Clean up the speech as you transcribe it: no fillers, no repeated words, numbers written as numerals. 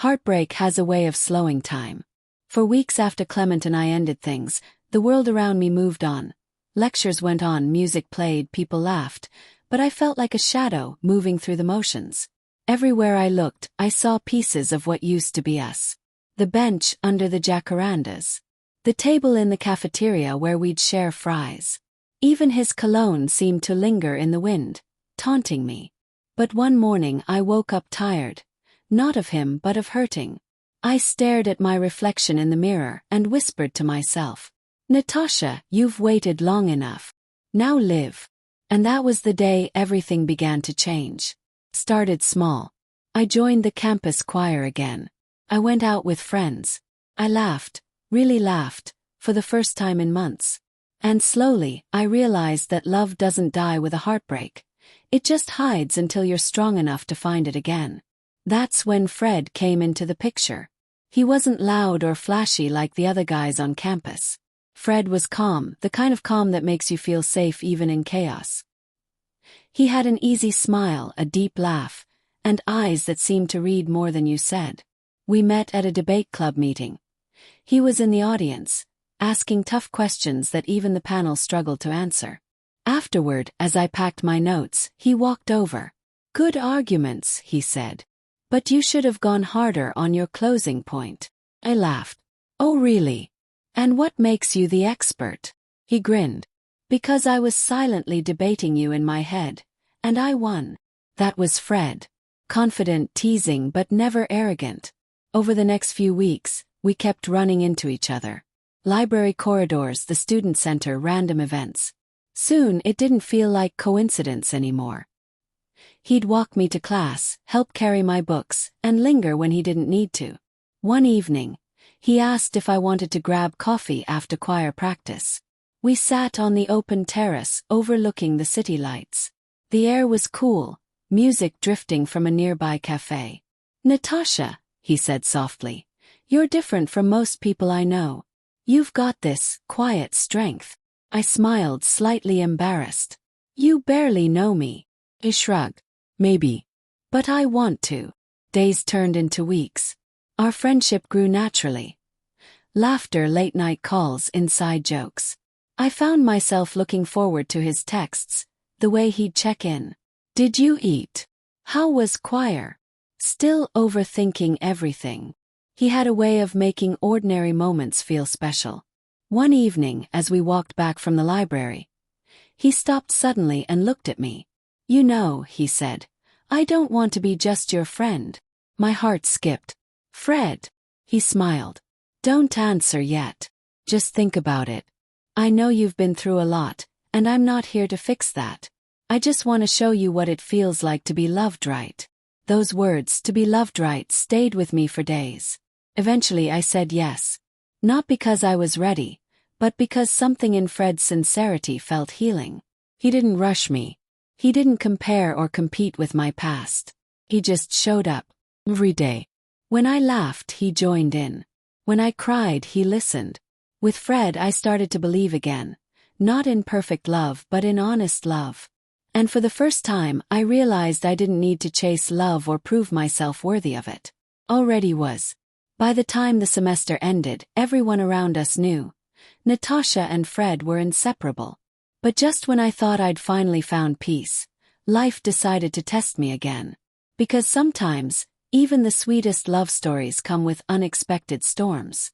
Heartbreak has a way of slowing time. For weeks after Clement and I ended things, the world around me moved on. Lectures went on, music played, people laughed, but I felt like a shadow moving through the motions. Everywhere I looked, I saw pieces of what used to be us. The bench under the jacarandas. The table in the cafeteria where we'd share fries. Even his cologne seemed to linger in the wind, taunting me. But one morning I woke up tired. Not of him but of hurting. I stared at my reflection in the mirror and whispered to myself, "Natasha, you've waited long enough. Now live." And that was the day everything began to change. Started small. I joined the campus choir again. I went out with friends. I laughed, really laughed, for the first time in months. And slowly, I realized that love doesn't die with a heartbreak. It just hides until you're strong enough to find it again. That's when Fred came into the picture. He wasn't loud or flashy like the other guys on campus. Fred was calm, the kind of calm that makes you feel safe even in chaos. He had an easy smile, a deep laugh, and eyes that seemed to read more than you said. We met at a debate club meeting. He was in the audience, asking tough questions that even the panel struggled to answer. Afterward, as I packed my notes, he walked over. "Good arguments," he said. "But you should have gone harder on your closing point." I laughed. "Oh really? And what makes you the expert?" He grinned. "Because I was silently debating you in my head, and I won." That was Fred. Confident, teasing, but never arrogant. Over the next few weeks, we kept running into each other. Library corridors, the student center, random events. Soon it didn't feel like coincidence anymore. He'd walk me to class, help carry my books, and linger when he didn't need to. One evening, he asked if I wanted to grab coffee after choir practice. We sat on the open terrace overlooking the city lights. The air was cool, music drifting from a nearby cafe. "Natasha," he said softly, "you're different from most people I know. You've got this quiet strength." I smiled, slightly embarrassed. "You barely know me." He shrugged. "Maybe. But I want to." Days turned into weeks. Our friendship grew naturally. Laughter, late-night calls, inside jokes. I found myself looking forward to his texts, the way he'd check in. "Did you eat? How was choir?" Still overthinking everything. He had a way of making ordinary moments feel special. One evening, as we walked back from the library, he stopped suddenly and looked at me. "You know," he said, "I don't want to be just your friend." My heart skipped. "Fred." He smiled. "Don't answer yet. Just think about it. I know you've been through a lot, and I'm not here to fix that. I just want to show you what it feels like to be loved right." Those words, "to be loved right," stayed with me for days. Eventually I said yes. Not because I was ready, but because something in Fred's sincerity felt healing. He didn't rush me. He didn't compare or compete with my past. He just showed up. Every day. When I laughed, he joined in. When I cried, he listened. With Fred, I started to believe again. Not in perfect love, but in honest love. And for the first time, I realized I didn't need to chase love or prove myself worthy of it. Already was. By the time the semester ended, everyone around us knew. Natasha and Fred were inseparable. But just when I thought I'd finally found peace, life decided to test me again. Because sometimes, even the sweetest love stories come with unexpected storms.